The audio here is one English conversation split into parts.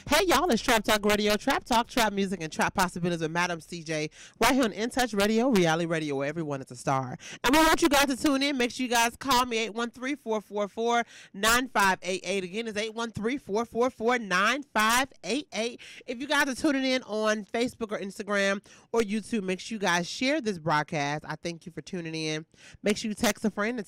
Hey y'all, it's Trap Talk Radio, Trap Talk, Trap Music, and Trap Possibilities with Madam CJ, right here on In Touch Radio, reality radio, where everyone is a star. And we want you guys to tune in. Make sure you guys call me, 813-444-9588. Again, it's 813-444-9588. If you guys are tuning in on Facebook or Instagram or YouTube, make sure you guys share this broadcast. I thank you for tuning in. Make sure you text a friend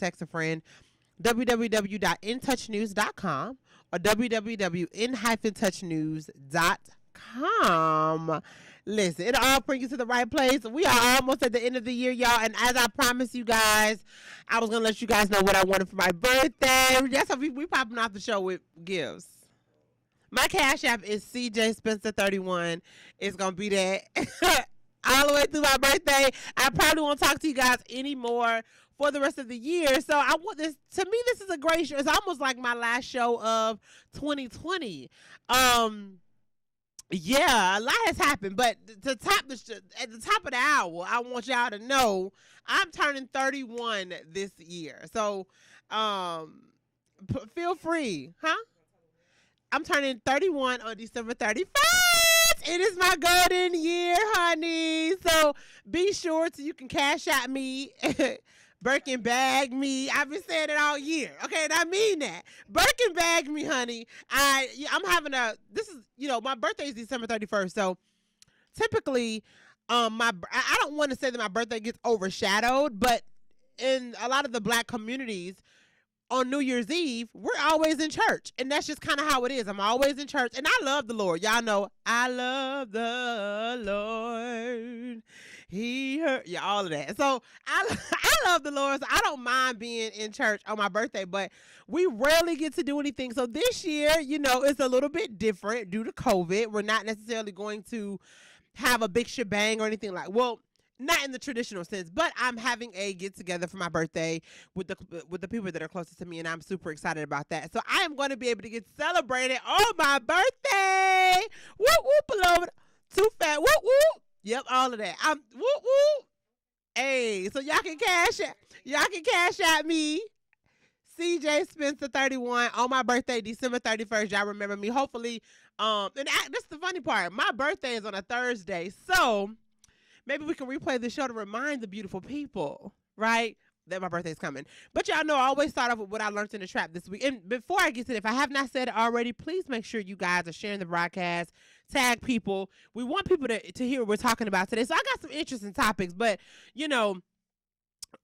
www.intouchnews.com or www.in-touchnews.com. Listen, it'll all bring you to the right place. We are almost at the end of the year, y'all. And as I promised you guys, I was going to let you guys know what I wanted for my birthday. That's how we popping off the show with gifts. My Cash App is CJ Spencer 31. It's going to be that all the way through my birthday. I probably won't talk to you guys anymore for the rest of the year. So I want this, to me, this is a great show. It's almost like my last show of 2020. Yeah, a lot has happened, but at the top of the hour, I want y'all to know I'm turning 31 this year. So feel free, huh? I'm turning 31 on December 31st. It is my golden year, honey. So be sure you can cash out me. Birkin bag me. I've been saying it all year. Okay, and I mean that. Birkin bag me, honey. I'm having my birthday is December 31st. So typically, I don't want to say that my birthday gets overshadowed, but in a lot of the Black communities, on New Year's Eve, we're always in church. And that's just kind of how it is. I'm always in church. And I love the Lord. Y'all know I love the Lord. He heard, yeah, all of that. So I love the Lord. So I don't mind being in church on my birthday, but we rarely get to do anything. So this year, it's a little bit different due to COVID. We're not necessarily going to have a big shebang or anything not in the traditional sense, but I'm having a get together for my birthday with the people that are closest to me, and I'm super excited about that. So I am going to be able to get celebrated on my birthday. Whoop whoop, beloved. Too fat. Whoop whoop. Yep, all of that. I'm whoop whoop. Hey, so y'all can cash out me. CJ Spencer 31 on my birthday, December 31st. Y'all remember me. Hopefully, that's the funny part. My birthday is on a Thursday, so maybe we can replay the show to remind the beautiful people, right, that my birthday's coming. But y'all know I always start off with what I learned in the trap this week. And before I get to it, if I have not said it already, please make sure you guys are sharing the broadcast, tag people. We want people to hear what we're talking about today. So I got some interesting topics, but,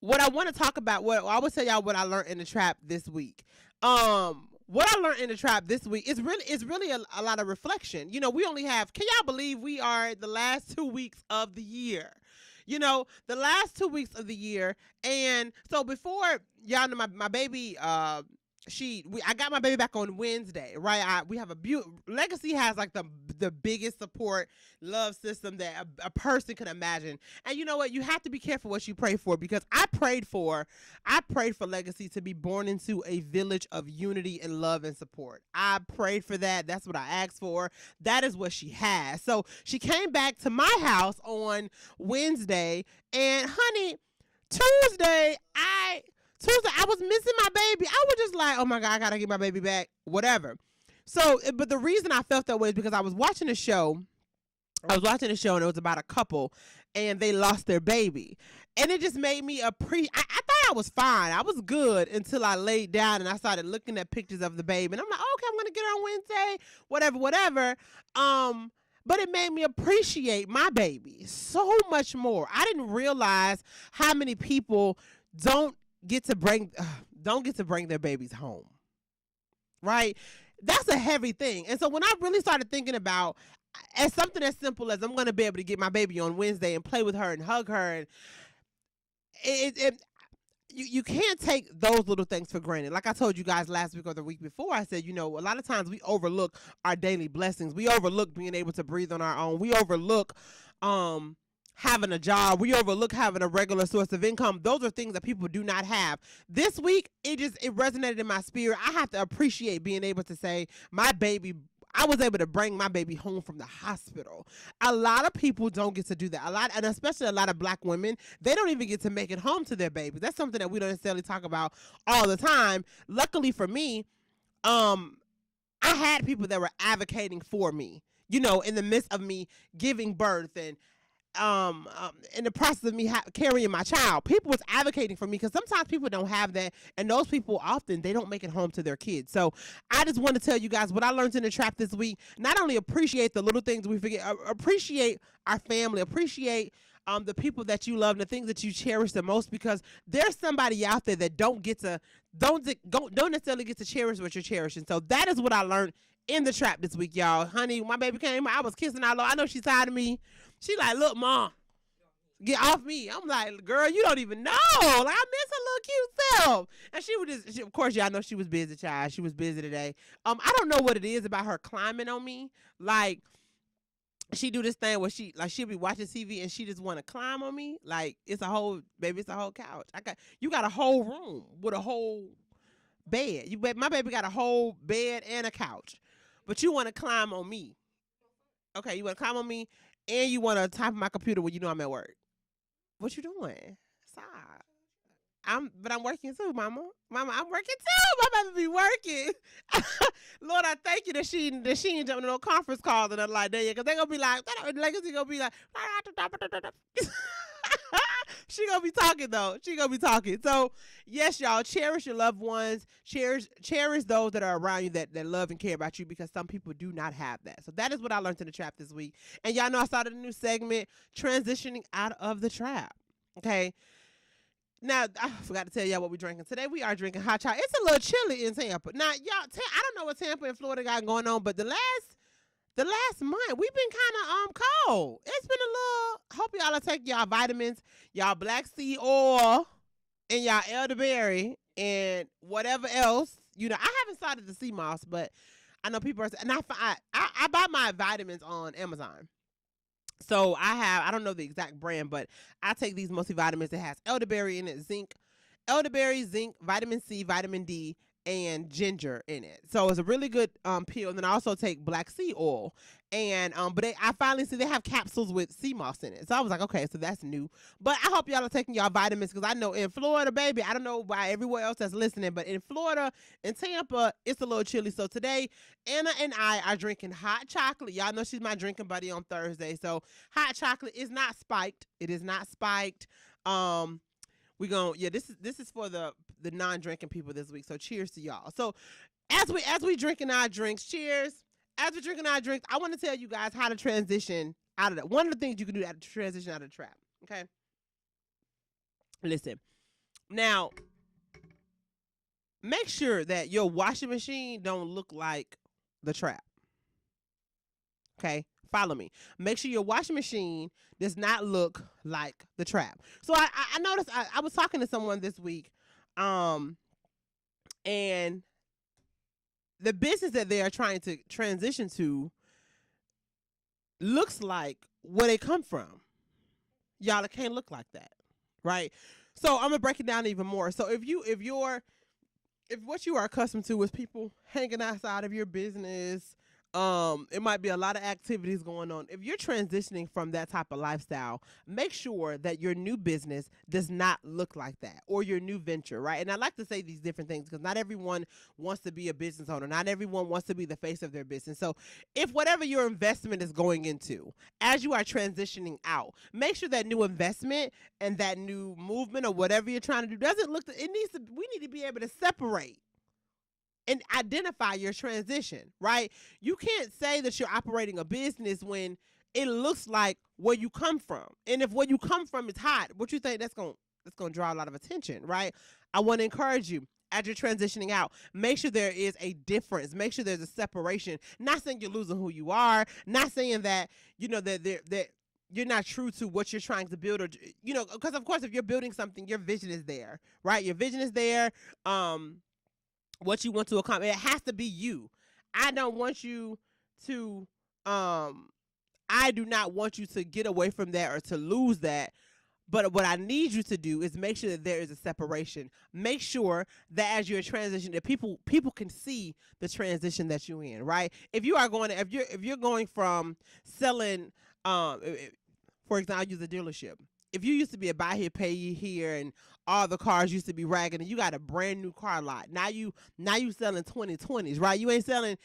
what I want to talk about, I will tell y'all what I learned in the trap this week. What I learned in the trap this week is really a lot of reflection. We only have, can y'all believe we are the last 2 weeks of the year? The last 2 weeks of the year. And so before, y'all know my baby, I got my baby back on Wednesday, right? We have Legacy has like the biggest support love system that a person can imagine. And you know what? You have to be careful what you pray for, because I prayed for Legacy to be born into a village of unity and love and support. I prayed for that. That's what I asked for. That is what she has. So she came back to my house on Wednesday, and honey, Tuesday, I was missing my baby. I was just like, oh my God, I gotta get my baby back, whatever. So, but the reason I felt that way is because I was watching a show. And it was about a couple, and they lost their baby. And it just made me I thought I was fine. I was good until I laid down and I started looking at pictures of the baby. And I'm like, okay, I'm gonna get her on Wednesday, whatever. But it made me appreciate my baby so much more. I didn't realize how many people don't get to bring their babies home, right? That's a heavy thing. And so when I really started thinking about as something as simple as I'm going to be able to get my baby on Wednesday and play with her and hug her, and you can't take those little things for granted. Like I told you guys last week or the week before, I said, a lot of times we overlook our daily blessings. We overlook being able to breathe on our own. We overlook having a job. We overlook having a regular source of income. Those are things that people do not have. This week, it resonated in my spirit. I have to appreciate being able to say I was able to bring my baby home from the hospital. A lot of people don't get to do that. And especially a lot of Black women, they don't even get to make it home to their babies. That's something that we don't necessarily talk about all the time. Luckily for me, I had people that were advocating for me, you know, in the midst of me giving birth and in the process of me carrying my child. People was advocating for me because sometimes people don't have that, and those people often they don't make it home to their kids. So I just want to tell you guys what I learned in the trap this week. Not only appreciate the little things we forget, appreciate our family, appreciate the people that you love and the things that you cherish the most, because there's somebody out there that don't necessarily get to cherish what you're cherishing. So that is what I learned in the trap this week, y'all. Honey, my baby came, I was kissing her. I know she's tired of me. She like, look, Mom, get off me. I'm like, girl, you don't even know. Like, I miss her little cute self. And she was just, of course, y'all know she was busy, child. She was busy today. I don't know what it is about her climbing on me. Like, she do this thing where she'll be watching TV and she just want to climb on me. Like, it's a whole couch. You got a whole room with a whole bed. My baby got a whole bed and a couch, but you want to climb on me. Okay, you want to climb on me, and you want to type on my computer when you know I'm at work. What you doing? Stop. I'm working too, Mama. I'm working too. My baby be working. Lord, I thank you that she ain't jumping in no conference calls and like that, because they gonna be like, Legacy gonna be like, she gonna be talking though. She gonna be talking. So yes, y'all, cherish your loved ones. Cherish those that are around you that love and care about you, because some people do not have that. So that is what I learned in the trap this week. And y'all know I started a new segment, transitioning out of the trap. Okay. Now, I forgot to tell y'all what we're drinking. Today, we are drinking hot chocolate. It's a little chilly in Tampa. Now, y'all, I don't know what Tampa and Florida got going on, but the last month, we've been kind of cold. It's been a little, hope y'all are taking y'all vitamins, y'all black seed oil, and y'all elderberry, and whatever else. You know, I haven't started the sea moss, but I know people are, and I buy my vitamins on Amazon. So I don't know the exact brand, but I take these multivitamins that has elderberry in it, elderberry, zinc, vitamin C, vitamin D, and ginger in it. So it's a really good pill. And then I also take black seed oil. And but I finally see they have capsules with sea moss in it. So I was like, okay, so that's new. But I hope y'all are taking y'all vitamins, because I know in Florida, baby, I don't know why everywhere else that's listening, but in Florida, in Tampa, it's a little chilly. So today, Anna and I are drinking hot chocolate. Y'all know she's my drinking buddy on Thursday. So hot chocolate is not spiked. It is not spiked. This is for the non-drinking people this week. So cheers to y'all. So as we drinking our drinks, cheers. As we're drinking our drinks, I want to tell you guys how to transition out of that. One of the things you can do to transition out of the trap. Okay. Listen. Now, make sure that your washing machine don't look like the trap. Okay. Follow me. Make sure your washing machine does not look like the trap. So I noticed I was talking to someone this week, and the business that they are trying to transition to looks like where they come from. Y'all, it can't look like that, right? So I'm gonna break it down even more. So if what you are accustomed to is people hanging outside of your business, it might be a lot of activities going on. If you're transitioning from that type of lifestyle, make sure that your new business does not look like that, or your new venture, right? And I like to say these different things because not everyone wants to be a business owner. Not everyone wants to be the face of their business. So if whatever your investment is going into, as you are transitioning out, make sure that new investment and that new movement or whatever you're trying to do doesn't look, we need to be able to separate and identify your transition, right? You can't say that you're operating a business when it looks like where you come from. And if where you come from is hot, what you think that's going to draw a lot of attention, right? I want to encourage you, as you're transitioning out, make sure there is a difference. Make sure there's a separation. Not saying you're losing who you are. Not saying that, that you're not true to what you're trying to build, or, because of course, if you're building something, your vision is there, right? Your vision is there. What you want to accomplish, it has to be you. I don't want you to, I do not want you to get away from that or to lose that. But what I need you to do is make sure that there is a separation. Make sure that as you're transitioning, that people can see the transition that you're in, right? If you're going from selling, for example, I'll use a dealership. if you used to be a buy here, pay here, and all the cars used to be ragged, and you got a brand new car lot. Now you selling 2020s, right? You ain't selling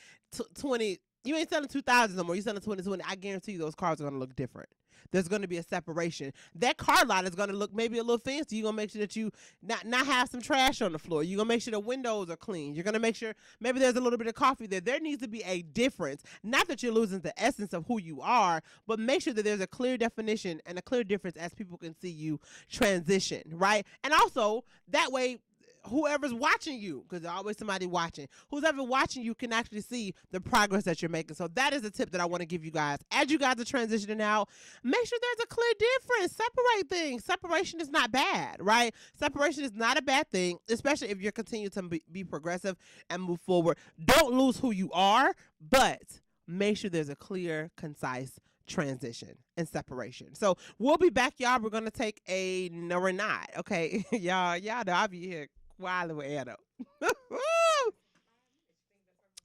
20. You ain't selling 2000s no more. You selling 2020. I guarantee you those cars are gonna look different. There's gonna be a separation. That car lot is gonna look maybe a little fancy. You're gonna make sure that you not have some trash on the floor. You're gonna make sure the windows are clean. You're gonna make sure maybe there's a little bit of coffee there. There needs to be a difference. Not that you're losing the essence of who you are, but make sure that there's a clear definition and a clear difference as people can see you transition, right? And also that way, whoever's watching you, because there's always somebody watching, who's ever watching you can actually see the progress that you're making. So that is a tip that I want to give you guys. As you guys are transitioning out, make sure there's a clear difference. Separate things. Separation is not bad, right? Separation is not a bad thing, especially if you're continuing to be progressive and move forward. Don't lose who you are, but make sure there's a clear, concise transition and separation. So we'll be back, y'all. We're gonna take a no, we're not. Okay. y'all know I'll be here wilding with Anna.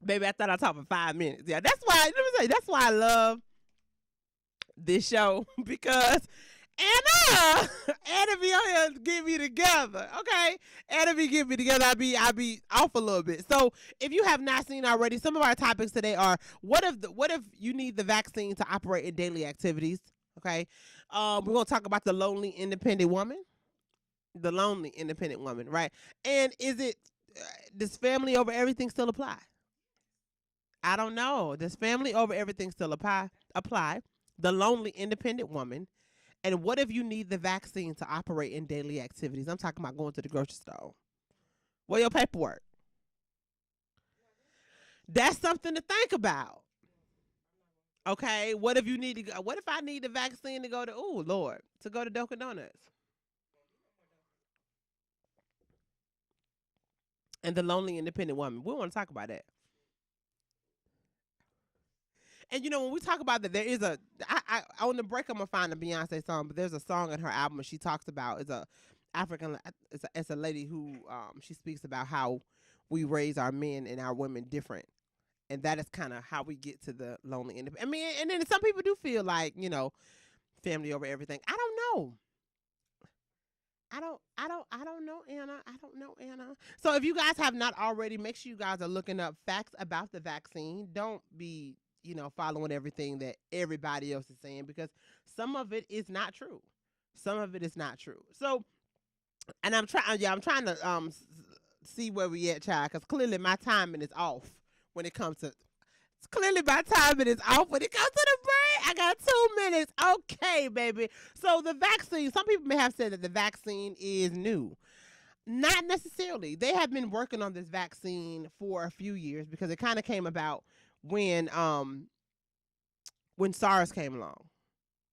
Baby, I thought I talked for 5 minutes. Yeah, that's why. Let me say, that's why I love this show, because Anna be on here to get me together. Okay, Anna be getting me together. I be off a little bit. So if you have not seen already, some of our topics today are what if you need the vaccine to operate in daily activities. Okay, we're gonna talk about the lonely independent woman. The lonely independent woman, right? And does family over everything still apply? I don't know. Does family over everything still apply? The lonely independent woman. And what if you need the vaccine to operate in daily activities? I'm talking about going to the grocery store. Where your paperwork? That's something to think about. Okay, what if you need to go? What if I need the vaccine to go to? Oh Lord, to go to Dunkin' Donuts? And the lonely independent woman. We want to talk about that. And when we talk about that, there is I on the break I'm gonna find a Beyonce song, but there's a song in her album she talks about it's a African it's a lady who she speaks about how we raise our men and our women different, and that is kind of how we get to the lonely independent. I mean, and then some people do feel like family over everything. I don't know. I don't know, Anna. I don't know, Anna. So if you guys have not already, make sure you guys are looking up facts about the vaccine. Don't be, following everything that everybody else is saying, because some of it is not true. Some of it is not true. So, and I'm trying to see where we at, child, because clearly my timing is off when it comes to. Clearly my timing is off when it comes to the break. I got 2 minutes. Okay, baby. So the vaccine, some people may have said that the vaccine is new. Not necessarily. They have been working on this vaccine for a few years, because it kind of came about when SARS came along.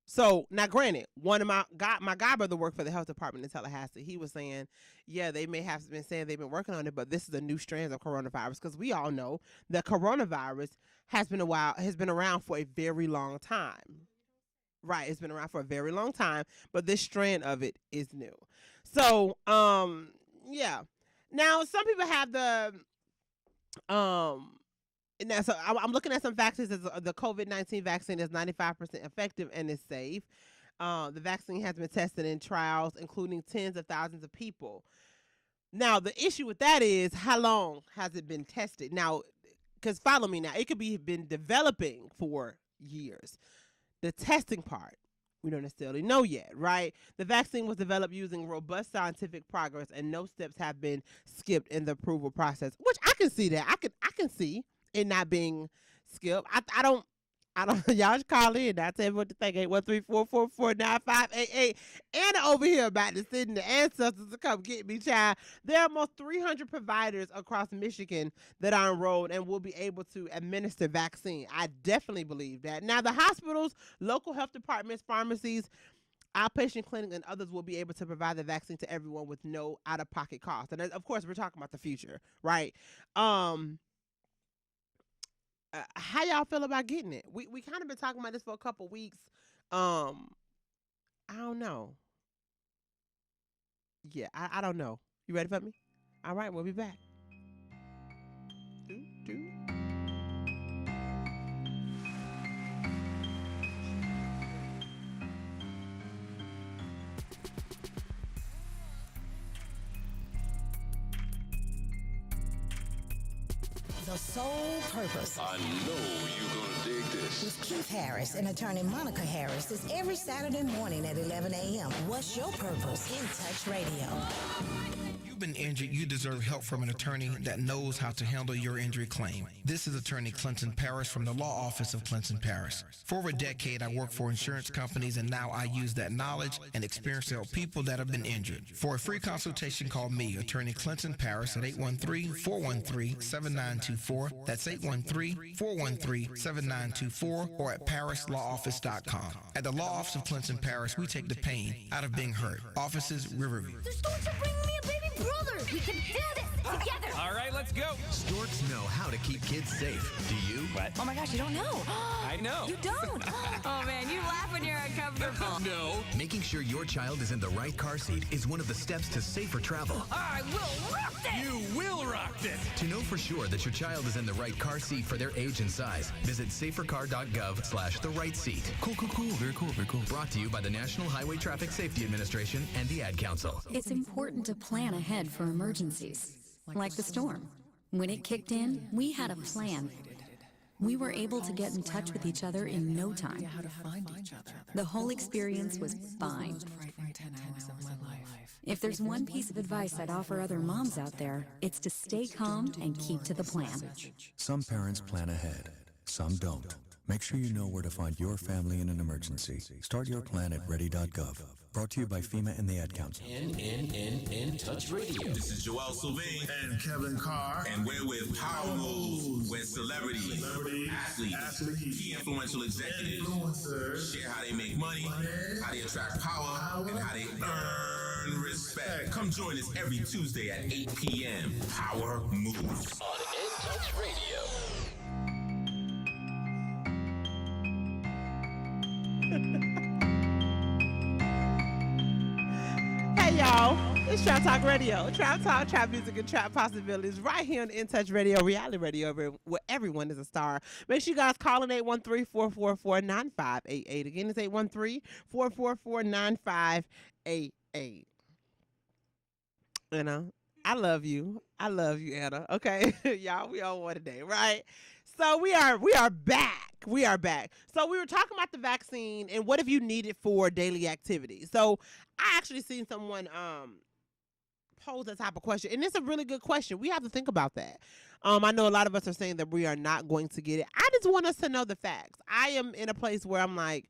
So now, granted, one of my godbrother worked for the health department in Tallahassee. He was saying, yeah, they may have been saying they've been working on it, but this is a new strand of coronavirus, because we all know that coronavirus has been around for a very long time. Right, it's been around for a very long time, but this strand of it is new. So, yeah. Now, some people have so I'm looking at some vaccines. The COVID-19 vaccine is 95% effective and is safe. The vaccine has been tested in trials, including tens of thousands of people. Now, the issue with that is, how long has it been tested? Now, because follow me now, it could be been developing for years. The testing part, we don't necessarily know yet, right? The vaccine was developed using robust scientific progress, and no steps have been skipped in the approval process, which I can see that. I can see it not being skipped. I don't. Y'all should call in. I'll tell you what to think. 813-444-9588. Anna over here about to send the ancestors to come get me, child. There are almost 300 providers across Michigan that are enrolled and will be able to administer vaccine. I definitely believe that. Now, the hospitals, local health departments, pharmacies, outpatient clinics, and others will be able to provide the vaccine to everyone with no out-of-pocket cost. And of course, we're talking about the future, right? How y'all feel about getting it? We kind of been talking about this for a couple weeks. I don't know. Yeah, I don't know. You ready for me? All right, we'll be back. The Sole Purpose. I know you're going to dig this. With Keith Harris and attorney Monica Harris is every Saturday morning at 11 a.m. What's your purpose? In Touch Radio. You've been injured, you deserve help from an attorney that knows how to handle your injury claim. This is attorney Clinton Paris from the law office of Clinton Paris. For over a decade, I worked for insurance companies, and now I use that knowledge and experience to help people that have been injured. For a free consultation, call me, attorney Clinton Paris, at 813-413-7924. That's 813-413-7924, or at parislawoffice.com. At the law office of Clinton Paris, we take the pain out of being hurt. Offices, Riverview. The Storks are bringing me a baby brother. We can do this together. All right, let's go. Storks know how to keep kids safe. Do you? What? Oh my gosh, you don't know. I know. You don't. Oh man, you laugh when you're uncomfortable. No. Making sure your child is in the right car seat is one of the steps to safer travel. I will rock this. You will rock this. To know for sure that your child is in the right car seat for their age and size, visit safercar.gov/the-right-seat. Cool. Very cool. Brought to you by the National Highway Traffic Safety Administration and the Ad Council. It's important to plan ahead for emergencies, like the storm. When it kicked in, we had a plan. We were able to get in touch with each other in no time. The whole experience was fine. If there's one piece of advice I'd offer other moms out there, it's to stay calm and keep to the plan. Some parents plan ahead, some don't. Make sure you know where to find your family in an emergency. Start your plan at ready.gov. Brought to you by FEMA and the Ad Council. In Touch Radio. This is Joel Sylvain and Kevin Carr. And we're with Power Moves, where celebrities, athletes, key influential executives share how they make money, how they attract power, and how they earn respect. Come join us every Tuesday at 8 p.m. Power Moves. On In Touch Radio. Hey y'all, it's Trap Talk Radio. Trap Talk, trap music, and trap possibilities right here on In Touch Radio, reality radio, where everyone is a star. Make sure you guys call in 813-444-9588. Again, it's 813-444-9588. Anna, I love you. I love you, Anna. Okay, y'all, we on one today, right? So we are back. We are back. So we were talking about the vaccine and what if you need it for daily activity. So I actually seen someone pose that type of question, and it's a really good question. We have to think about that. I know a lot of us are saying that we are not going to get it. I just want us to know the facts. I am in a place where I'm like,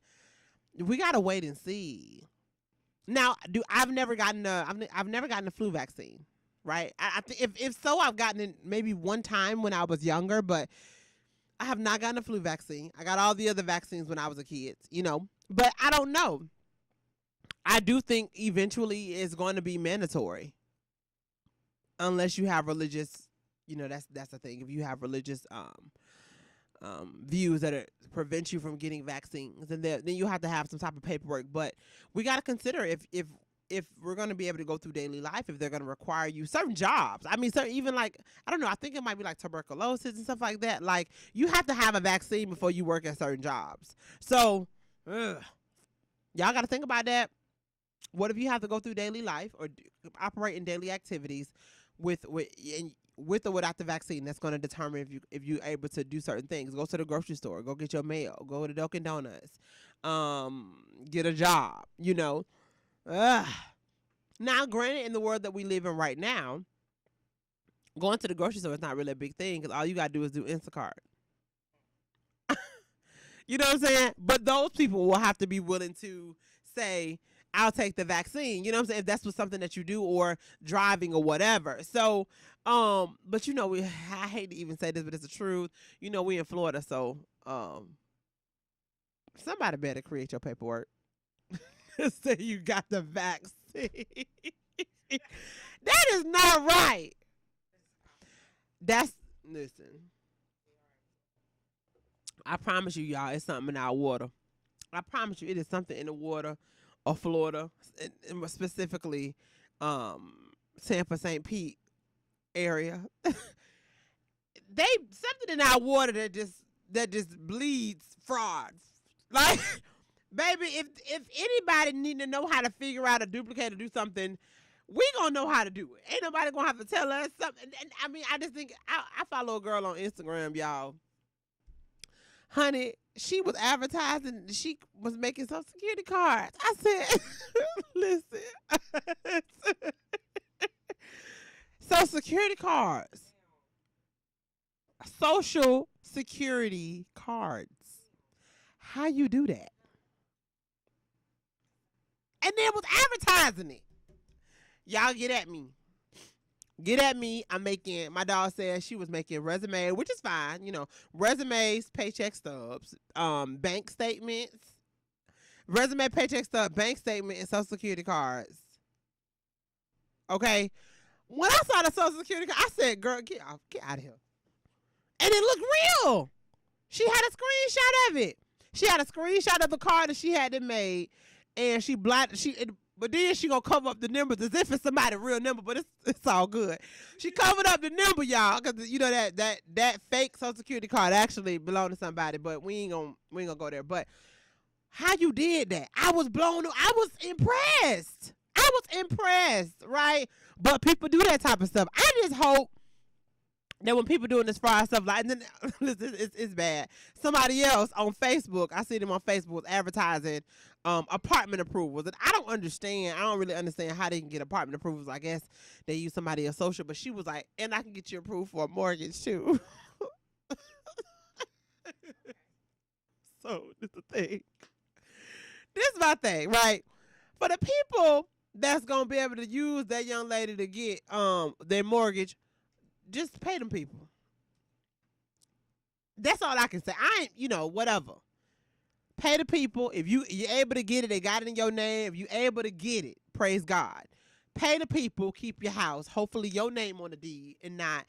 we gotta wait and see. Now, I've never gotten a flu vaccine, right? I think if so, I've gotten it maybe one time when I was younger, but I have not gotten a flu vaccine. I got all the other vaccines when I was a kid, but I don't know. I do think eventually it's going to be mandatory unless you have religious, that's the thing. If you have religious views that prevent you from getting vaccines, and then you have to have some type of paperwork. But we got to consider if we're going to be able to go through daily life, if they're going to require you certain jobs. I mean, even like, I don't know, I think it might be like tuberculosis and stuff like that. Like, you have to have a vaccine before you work at certain jobs. So, y'all got to think about that. What if you have to go through daily life or operate in daily activities with or without the vaccine? That's going to determine if you're able to do certain things. Go to the grocery store, go get your mail, go to Dunkin' Donuts, get a job, Now, granted, in the world that we live in right now, going to the grocery store is not really a big thing because all you got to do is do Instacart. You know what I'm saying? But those people will have to be willing to say, I'll take the vaccine. You know what I'm saying? If that's something that you do, or driving or whatever. So, but I hate to even say this, but it's the truth. We in Florida, so somebody better create your paperwork. Say you got the vaccine. That is not right. Listen. I promise you, y'all, it's something in our water. I promise you, it is something in the water of Florida, and specifically Tampa, St. Pete area. Something in our water that just bleeds frauds. Like, baby, if anybody need to know how to figure out a duplicate or do something, we gonna know how to do it. Ain't nobody gonna have to tell us something. And I mean, I just think I follow a girl on Instagram, y'all. Honey, she was advertising. She was making Social Security cards. I said, listen, Social Security cards, Social Security cards. How you do that? And then was advertising it. Y'all get at me. Get at me. My dog said she was making resume, which is fine. You know, resumes, paycheck stubs, bank statements, resume, paycheck stub, bank statement, and Social Security cards. Okay. When I saw the Social Security card, I said, girl, get out of here. And it looked real. She had a screenshot of it. She had a screenshot of the card that she had it made, and but then she gonna cover up the numbers as if it's somebody's real number, but it's all good. She covered up the number, y'all, because you know that fake Social Security card actually belonged to somebody, but we ain't gonna go there. But how you did that? I was blown. I was impressed, right? But people do that type of stuff. I just hope that when people doing this fraud stuff, like, and then it's bad. Somebody else on Facebook, I see them on Facebook, was advertising apartment approvals, and I don't really understand how they can get apartment approvals. I guess they use somebody else's social, but she was like, and I can get you approved for a mortgage too. So this is the thing. This is my thing, right? For the people that's gonna be able to use that young lady to get their mortgage, just pay them people. That's all I can say. I ain't, whatever. Pay the people. If you're able to get it, they got it in your name. If you're able to get it, praise God. Pay the people, keep your house. Hopefully your name on the deed and not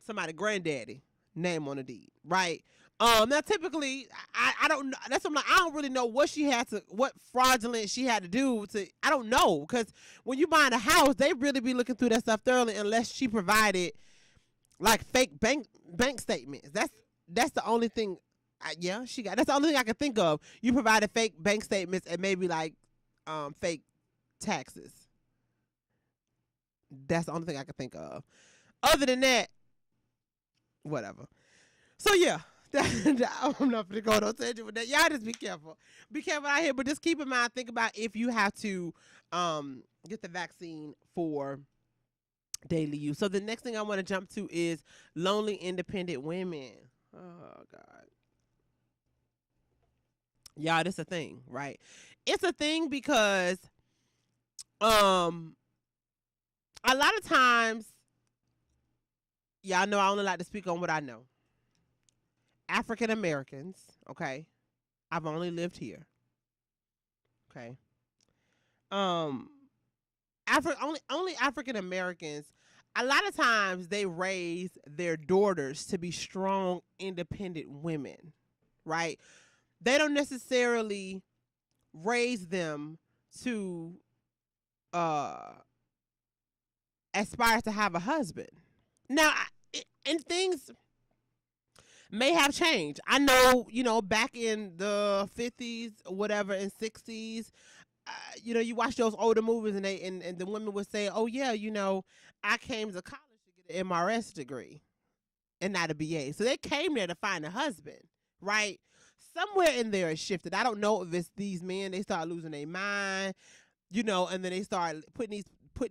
somebody granddaddy name on the deed, right? Now typically I don't know. That's what I'm like, I don't really know what fraudulent she had to do I don't know, because when you buying a house, they really be looking through that stuff thoroughly, unless she provided like fake bank statements. That's the only thing. That's the only thing I can think of. You provided fake bank statements and maybe like fake taxes. That's the only thing I can think of. Other than that, whatever. So yeah. I'm not gonna go on tangent with that. Y'all just be careful. Be careful out here, but just keep in mind, think about if you have to get the vaccine for daily use. So the next thing I want to jump to is lonely independent women. Oh God. Y'all, this a thing, right? It's a thing because a lot of times, y'all know I only like to speak on what I know. African Americans, okay? I've only lived here. Okay. Only African Americans, a lot of times they raise their daughters to be strong, independent women, right? They don't necessarily raise them to aspire to have a husband. Now, and things may have changed. I know, back in the 50s or whatever, and 60s, you watch those older movies and the women would say, oh yeah, I came to college to get an MRS degree and not a BA. So they came there to find a husband, right? Somewhere in there it shifted. I don't know if it's these men, they start losing their mind, and then they start put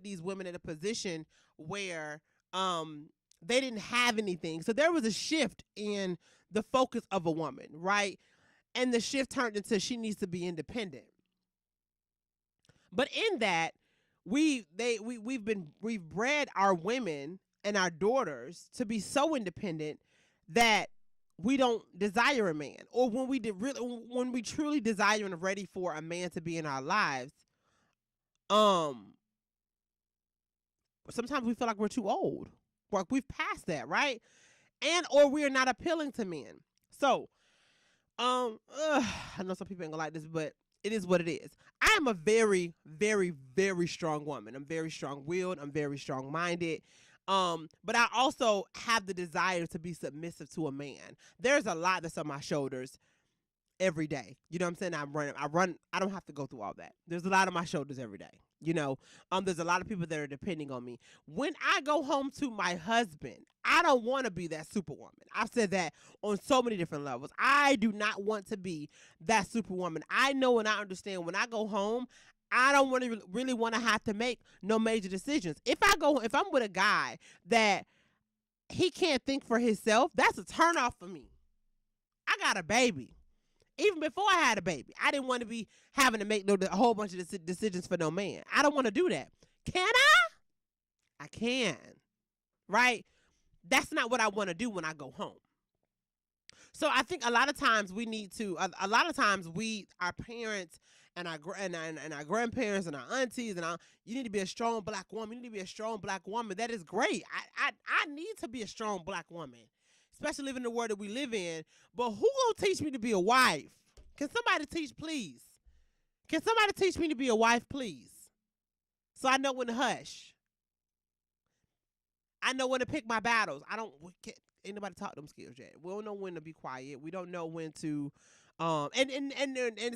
these women in a position where they didn't have anything. So there was a shift in the focus of a woman, right? And the shift turned into she needs to be independent. But in that, we've bred our women and our daughters to be so independent that we don't desire a man. Or when we truly desire and are ready for a man to be in our lives, sometimes we feel like we're too old. Like we've passed that, right? Or we are not appealing to men. So, I know some people ain't gonna like this, but it is what it is. I am a very, very, very strong woman. I'm very strong-willed. I'm very strong-minded. But I also have the desire to be submissive to a man. There's a lot that's on my shoulders every day. You know what I'm saying? I run. I don't have to go through all that. There's a lot on my shoulders every day. You know, there's a lot of people that are depending on me. When I go home to my husband, I don't want to be that superwoman. I've said that on so many different levels. I do not want to be that superwoman. I know and I understand when I go home, I don't want to really want to have to make no major decisions. If I'm with a guy that he can't think for himself, that's a turnoff for me. I got a baby. Even before I had a baby, I didn't want to be having to make a whole bunch of decisions for no man. I don't want to do that. Can I? I can. Right? That's not what I want to do when I go home. So I think a lot of times we need to, our parents and our grandparents and our aunties you need to be a strong black woman. You need to be a strong black woman. That is great. I need to be a strong black woman, especially living in the world that we live in. But who gonna teach me to be a wife? Can somebody teach, please? Can somebody teach me to be a wife, please? So I know when to hush. I know when to pick my battles. Ain't nobody taught them skills yet. We don't know when to be quiet. We don't know when to, and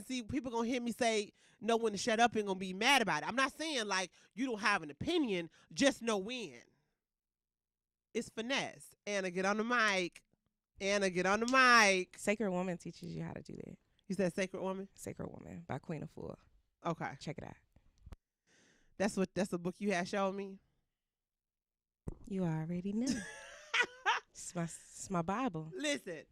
see, people gonna hear me say, know when to shut up and gonna be mad about it. I'm not saying like you don't have an opinion, just know when. It's finesse. Anna, get on the mic. Sacred Woman teaches you how to do that. You said Sacred Woman? Sacred Woman by Queen Afua. Okay. Check it out. That's the book you had shown me? You already know. It's my Bible. Listen,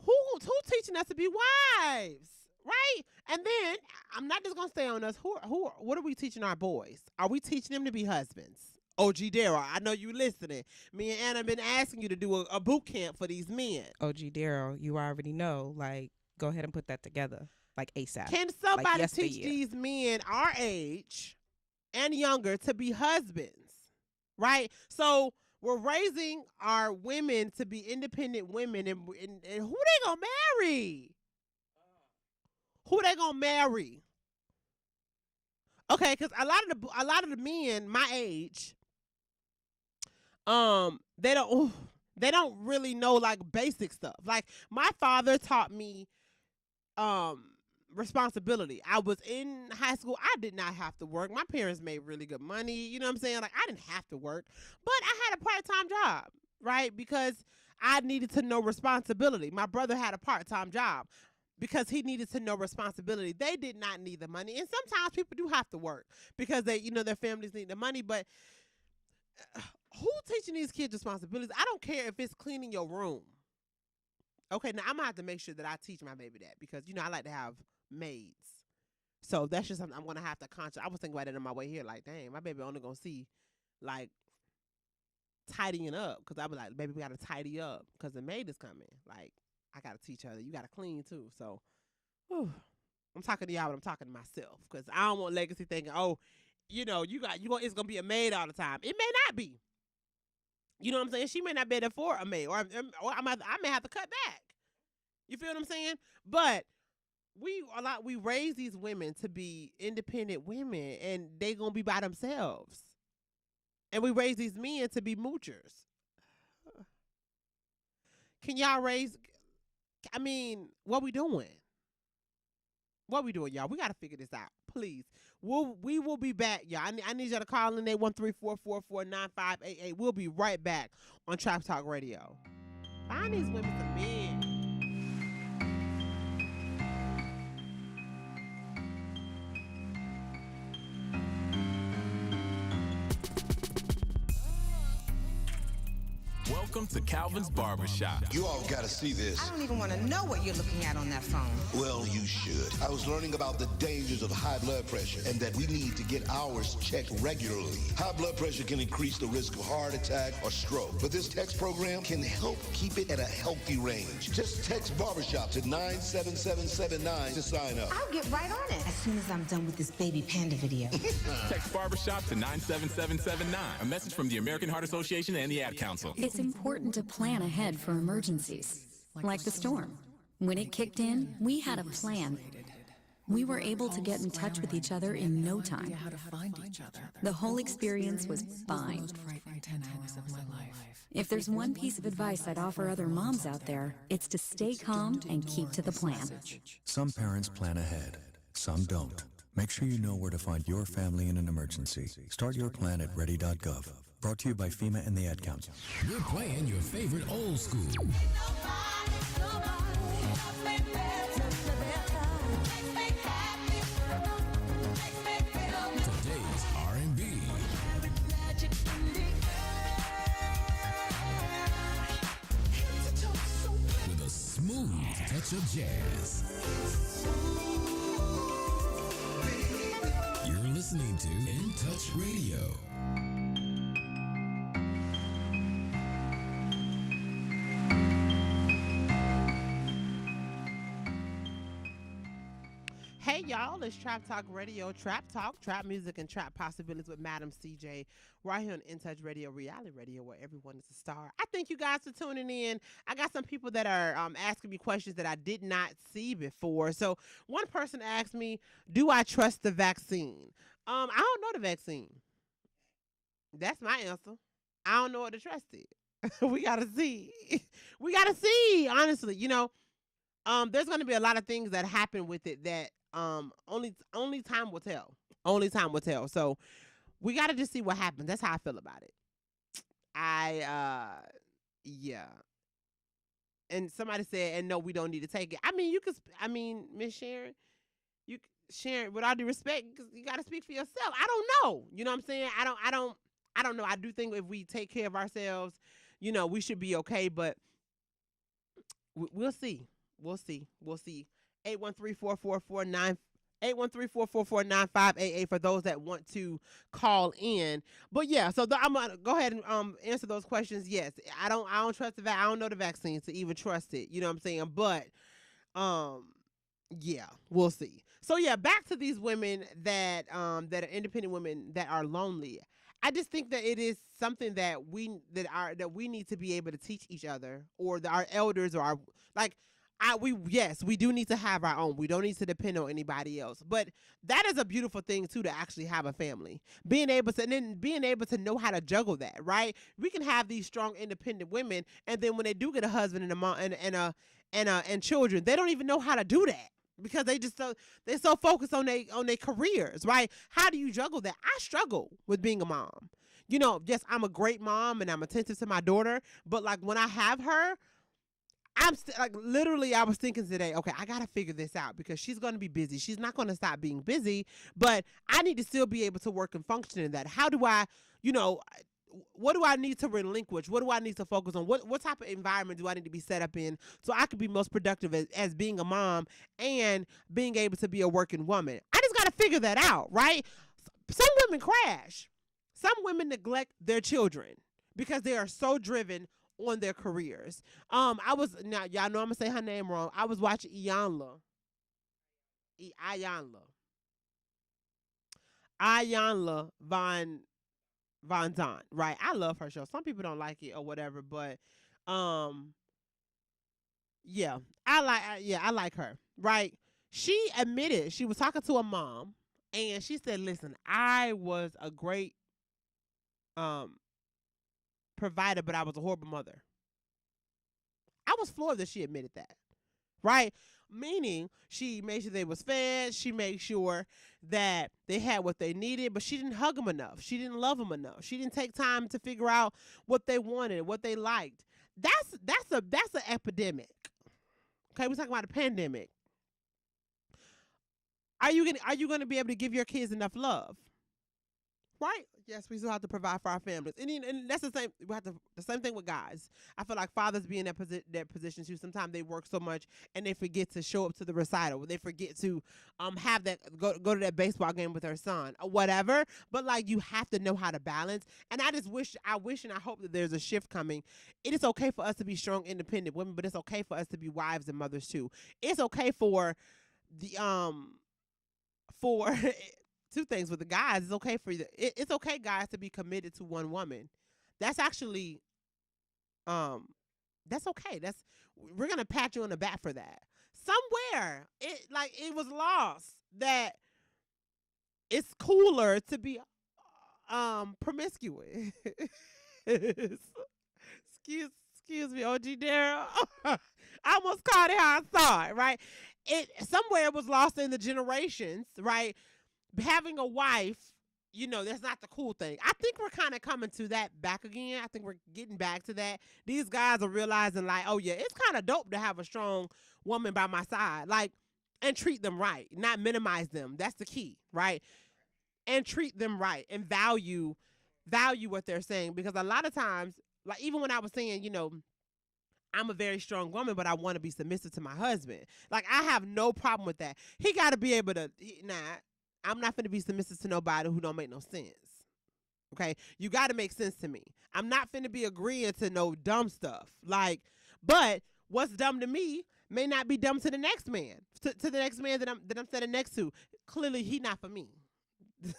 who's teaching us to be wives, right? And then I'm not just gonna stay on us. What are we teaching our boys? Are we teaching them to be husbands? OG Daryl, I know you listening. Me and Anna have been asking you to do a boot camp for these men. OG Daryl, you already know. Like, go ahead and put that together, like ASAP. Can somebody teach these men our age and younger to be husbands, right? So we're raising our women to be independent women, and who they gonna marry? Who they gonna marry? Okay, because a lot of the men my age, they don't really know like basic stuff. Like my father taught me responsibility. I was in high school. I did not have to work. My parents made really good money. You know what I'm saying? Like I didn't have to work, but I had a part-time job, right? Because I needed to know responsibility. My brother had a part-time job because he needed to know responsibility. They did not need the money. And sometimes people do have to work because their families need the money. But who teaching these kids responsibilities? I don't care if it's cleaning your room. Okay, now I'm going to have to make sure that I teach my baby that because, I like to have maids. So that's just something I'm going to have to I was thinking about it on my way here. Like, dang, my baby only going to see, like, tidying up. Because I was like, baby, we got to tidy up because the maid is coming. Like, I got to teach her that you got to clean too. So, I'm talking to y'all, but I'm talking to myself because I don't want Legacy thinking, it's going to be a maid all the time. It may not be. You know what I'm saying? She may not be there for a maid, or I may have to cut back. You feel what I'm saying? But we raise these women to be independent women, and they gonna be by themselves. And we raise these men to be moochers. Can y'all raise? I mean, what we doing? What we doing, y'all? We gotta figure this out, please. We will be back, y'all. I need y'all to call in 813-444-9588. We'll be right back on Trap Talk Radio. Find these women some men. Welcome to Calvin's Barbershop. You all gotta see this. I don't even want to know what you're looking at on that phone. Well, you should. I was learning about the dangers of high blood pressure and that we need to get ours checked regularly. High blood pressure can increase the risk of heart attack or stroke, but this text program can help keep it at a healthy range. Just text Barbershop to 97779 to sign up. I'll get right on it as soon as I'm done with this baby panda video. Text Barbershop to 97779. A message from the American Heart Association and the Ad Council. It's important to plan ahead for emergencies, like the storm. When it kicked in, we had a plan. We were able to get in touch with each other in no time. The whole experience was fine. If there's one piece of advice I'd offer other moms out there, it's to stay calm and keep to the plan. Some parents plan ahead, some don't. Make sure you know where to find your family in an emergency. Start your plan at ready.gov. Brought to you by FEMA and the Ad Council. We're playing your favorite old school. Today's R&B. With a smooth touch of jazz. You're listening to In Touch Radio. Hey y'all, it's Trap Talk Radio, Trap Talk, Trap Music, and Trap Possibilities with Madam CJ, right here on In Touch Radio, reality radio, where everyone is a star. I thank you guys for tuning in. I got some people that are asking me questions that I did not see before. So one person asked me, do I trust the vaccine? I don't know the vaccine. That's my answer. I don't know what to trust it. We gotta see. We gotta see, honestly. You know, there's gonna be a lot of things that happen with it that only time will tell. Only time will tell. So we got to just see what happens. That's how I feel about it. Yeah. And somebody said, and no, we don't need to take it. I mean, Miss Sharon, Sharon, with all due respect, you got to speak for yourself. I don't know. You know what I'm saying? I don't know. I do think if we take care of ourselves, you know, we should be okay, but we'll see. We'll see. 813-444-9588 for those that want to call in. But yeah, so I'm gonna go ahead and answer those questions. Yes, I don't trust I don't know the vaccine to even trust it. You know what I'm saying? But yeah, we'll see. So yeah, back to these women that are independent women that are lonely. I just think that it is something that we need to be able to teach each other, or our elders, or our we do need to have our own. We don't need to depend on anybody else. But that is a beautiful thing too, to actually have a family. Being able to know how to juggle that, right? We can have these strong, independent women, and then when they do get a husband and a mom and children, they don't even know how to do that because they're so focused on their careers, right? How do you juggle that? I struggle with being a mom. You know, yes, I'm a great mom and I'm attentive to my daughter, but like when I have her, literally, I was thinking today, okay, I got to figure this out because she's going to be busy. She's not going to stop being busy, but I need to still be able to work and function in that. How do I, what do I need to relinquish? What do I need to focus on? What type of environment do I need to be set up in so I could be most productive as being a mom and being able to be a working woman? I just got to figure that out, right? Some women crash. Some women neglect their children because they are so driven on their careers. Now y'all know I'm gonna say her name wrong. I was watching Iyanla Van Zant, right? I love her show. Some people don't like it or whatever, but yeah, I like her, right? She admitted she was talking to a mom and she said, listen, I was a great provider, but I was a horrible mother. I was floored that she admitted that, right? Meaning she made sure they was fed. She made sure that they had what they needed, but she didn't hug them enough. She didn't love them enough. She didn't take time to figure out what they wanted, what they liked. That's an epidemic. Okay, we're talking about a pandemic. Are you gonna be able to give your kids enough love? Right? Yes, we still have to provide for our families, and that's the same. We have the same thing with guys. I feel like fathers be in that position too. Sometimes they work so much and they forget to show up to the recital. They forget to have that go to that baseball game with their son or whatever. But like you have to know how to balance. And I wish and I hope that there's a shift coming. It is okay for us to be strong, independent women, but it's okay for us to be wives and mothers too. It's okay for the two things with the guys. It's okay for you. It's okay, guys, to be committed to one woman. That's actually, that's okay. We're gonna pat you on the back for that. Somewhere it was lost that it's cooler to be promiscuous. Excuse me, OG Daryl. I almost called it how I saw it. Right? Somewhere it was lost in the generations. Right? having a wife, you know, that's not the cool thing. I think we're kind of coming to that back again. I think we're getting back to that. These guys are realizing like, oh yeah, it's kind of dope to have a strong woman by my side, like, and treat them right, not minimize them. That's the key, right? And treat them right and value what they're saying, because a lot of times, like even when I was saying, you know, I'm a very strong woman, but I want to be submissive to my husband. Like, I have no problem with that. He got to be able to, I'm not going to be submissive to nobody who don't make no sense. Okay? You got to make sense to me. I'm not finna be agreeing to no dumb stuff. Like, but what's dumb to me may not be dumb to the next man, to the next man that I'm sitting next to. Clearly, he not for me.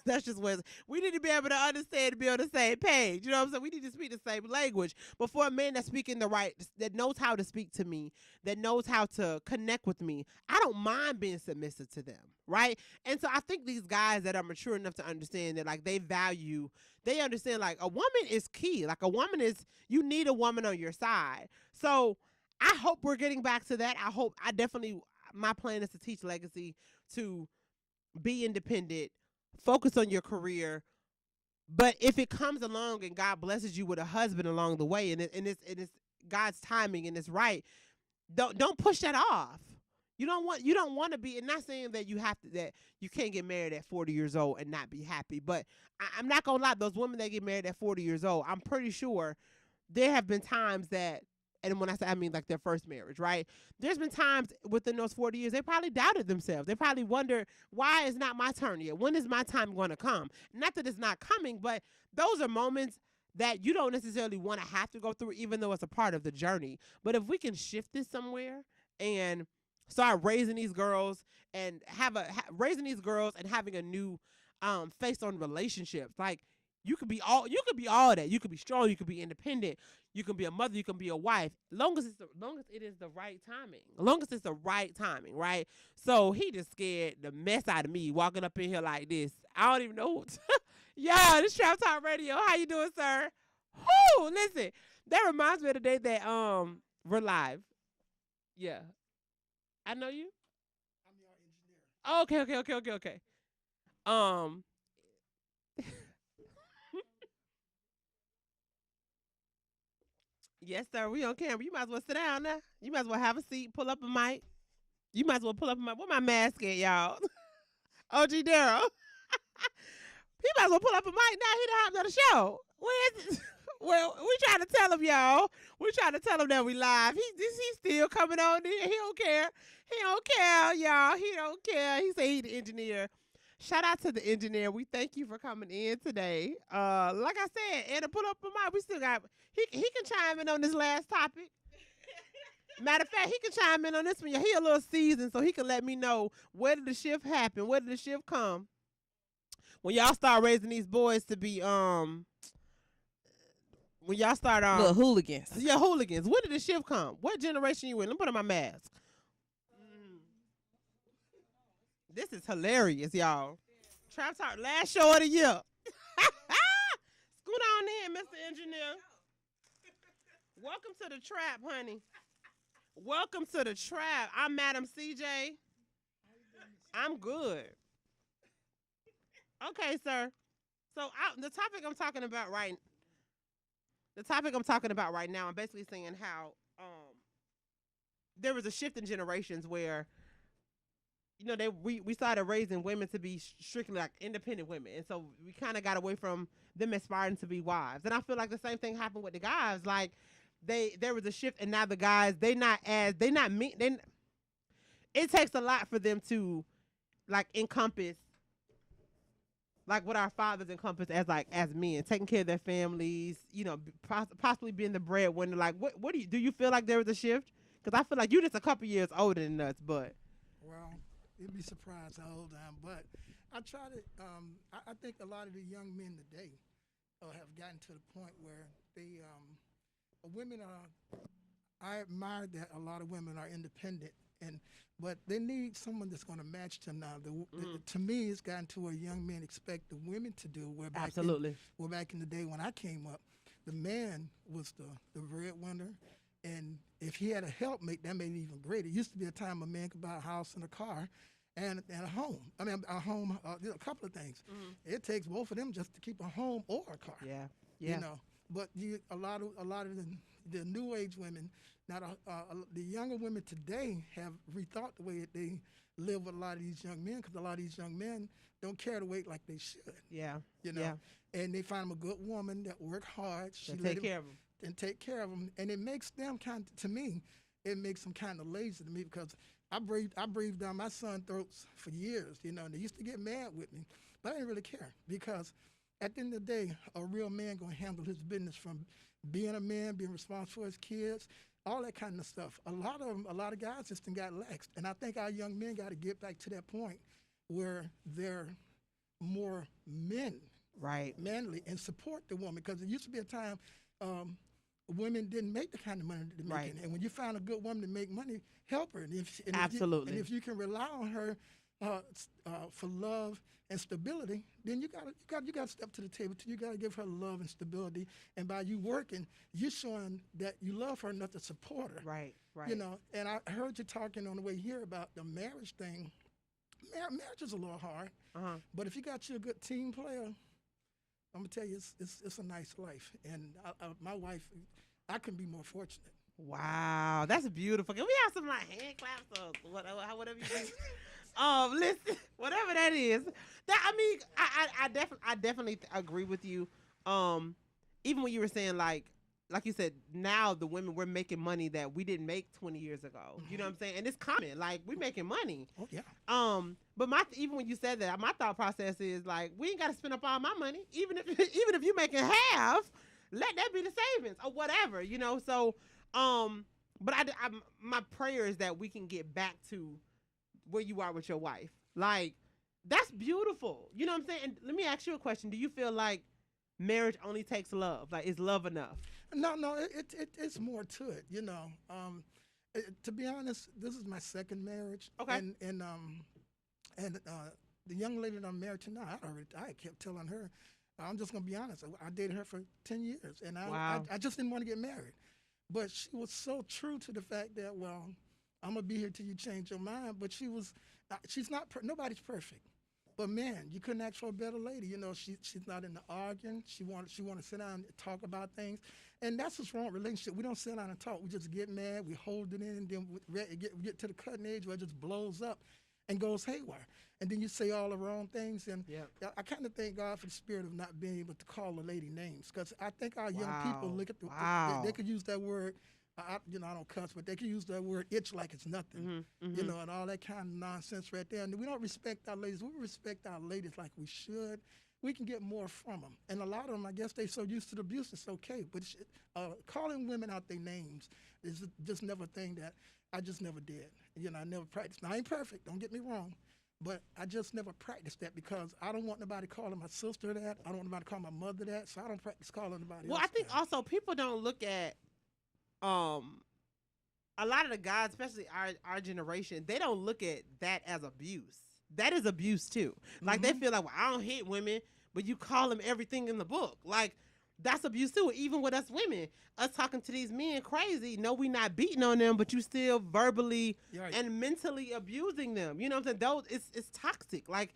That's just what we need to be able to understand, to be on the same page. You know what I'm saying? We need to speak the same language. But for a man that's speaking that knows how to speak to me, that knows how to connect with me, I don't mind being submissive to them, right? And so I think these guys that are mature enough to understand that, like, they understand, like, a woman is key. Like, you need a woman on your side. So I hope we're getting back to that. My plan is to teach Legacy to be independent, focus on your career, but if it comes along and God blesses you with a husband along the way, and it's God's timing and it's right, don't push that off. You don't want to be, and not saying that that you can't get married at 40 years old and not be happy, but I'm not gonna lie, those women that get married at 40 years old, I'm pretty sure there have been times that, and when I say, I mean like their first marriage, right? There's been times within those 40 years, they probably doubted themselves. They probably wonder, why is not my turn yet? When is my time going to come? Not that it's not coming, but those are moments that you don't necessarily want to have to go through, even though it's a part of the journey. But if we can shift this somewhere and start raising these girls and having a new face on relationships, like, you could be all that. You could be strong. You could be independent. You can be a mother. You can be a wife. Long as it is the right timing. Long as it's the right timing, right? So he just scared the mess out of me walking up in here like this. I don't even know. Y'all, this Trap Talk Radio. How you doing, sir? Whoo! Listen, that reminds me of the day that we're live. Yeah, I know you. I'm your engineer. Okay. Yes, sir. We on camera. You might as well sit down now. You might as well have a seat, pull up a mic. Where my mask at, y'all? OG Daryl. He might as well pull up a mic now. He done hopped on the show. Where is it? Well, we trying to tell him, y'all. We trying to tell him that we live. He's still coming on in. He don't care. He don't care, y'all. He don't care. He say he the engineer. Shout out to the engineer. We thank you for coming in today. Like I said, and to put up a mic, we still got, he can chime in on this last topic. Matter of fact, he can chime in on this one. He a little seasoned, so he can let me know, where did the shift happen? Where did the shift come? When y'all start raising these boys to be, when y'all start little hooligans. Yeah, hooligans. Where did the shift come? What generation you in? Let me put on my mask. This is hilarious, y'all. Trap Talk, last show of the year. Scoot on in, Mr. Engineer. Welcome to the trap, honey. Welcome to the trap. I'm Madam CJ. I'm good. Okay, sir. So the topic I'm talking about right now, I'm basically saying how there was a shift in generations where, you know, we started raising women to be strictly like independent women, and so we kind of got away from them aspiring to be wives. And I feel like the same thing happened with the guys. Like there was a shift, and now the guys it takes a lot for them to like encompass like what our fathers encompass as men, taking care of their families, you know, possibly being the breadwinner. Like what do you feel like there was a shift? Because I feel like you're just a couple years older than us, but well. You'd be surprised how old I am, but I try to. I think a lot of the young men today have gotten to the point where women are. I admire that a lot of women are independent, but they need someone that's going to match them now. To me, it's gotten to where young men expect the women to do. Absolutely. Back in the day when I came up, the man was the breadwinner. And if he had a helpmate, that made it even greater. It used to be a time a man could buy a house and a car, and a home. I mean, a home, a couple of things. Mhm. It takes both of them just to keep a home or a car. Yeah. You know, but a lot of the new age women, now the younger women today have rethought the way that they live with a lot of these young men, because a lot of these young men don't carry the weight like they should. Yeah. You know, and they find them a good woman that work hard. That take care of them. And take care of them, and it makes them to me, it makes them kind of lazy to me, because I breathed down my son's throats for years, you know, and they used to get mad with me, but I didn't really care, because at the end of the day, a real man gonna handle his business, from being a man, being responsible for his kids, all that kind of stuff. A lot of guys just done got laxed, and I think our young men got to get back to that point where they're more manly, and support the woman, because it used to be a time women didn't make the kind of money that they're making, and when you find a good woman to make money, help her. And Absolutely. If you can rely on her for love and stability, then you got to step to the table. You got to give her love and stability, and by you working, you're showing that you love her enough to support her. Right. You know, and I heard you talking on the way here about the marriage thing. Marriage is a little hard, but if you got you a good team player, I'm gonna tell you, it's a nice life. And my wife, I couldn't be more fortunate. Wow, that's beautiful. Can we have some like hand claps or whatever you do? Listen, whatever that is. That I mean, I definitely agree with you. Even when you were saying like you said, now the women, we're making money that we didn't make 20 years ago. Mm-hmm. You know what I'm saying? And it's common. Like, we're making money. Oh, yeah. But even when you said that, my thought process is like, we ain't got to spend up all my money. Even if you're making half, let that be the savings or whatever, you know? So, but my prayer is that we can get back to where you are with your wife. Like, that's beautiful. You know what I'm saying? And let me ask you a question. Do you feel like marriage only takes love? Like, is love enough? No, it's more to it, you know. To be honest, this is my second marriage. Okay. And the young lady that I'm married to now, I kept telling her, I'm just gonna be honest. I dated her for 10 years, and I just didn't want to get married. But she was so true to the fact that, well, I'm gonna be here till you change your mind. But she's not. Nobody's perfect. But man, you couldn't ask for a better lady. You know, she's not into arguing. She want to sit down and talk about things, and that's what's wrong with relationship. We don't sit down and talk. We just get mad. We hold it in, and then we get to the cutting edge where it just blows up and goes haywire. And then you say all the wrong things. And I kind of thank God for the spirit of not being able to call a lady names, because I think our young people look at they could use that word. I don't cuss, but they can use that word itch like it's nothing, you know, and all that kind of nonsense right there. And we don't respect our ladies. We respect our ladies like we should. We can get more from them. And a lot of them, I guess they're so used to the abuse, it's okay. But calling women out their names is just never a thing that I just never did. You know, I never practiced. Now, I ain't perfect, don't get me wrong, but I just never practiced that, because I don't want nobody calling my sister that. I don't want nobody calling my mother that, so I don't practice calling anybody else. Well, I think also people don't look at a lot of the guys, especially our generation, they don't look at that as abuse. That is abuse too. Like they feel like, well, I don't hit women, but you call them everything in the book. Like that's abuse too. Even with us women, us talking to these men crazy. No, we not beating on them, but you still verbally and mentally abusing them. You know what I'm saying? Those it's toxic. Like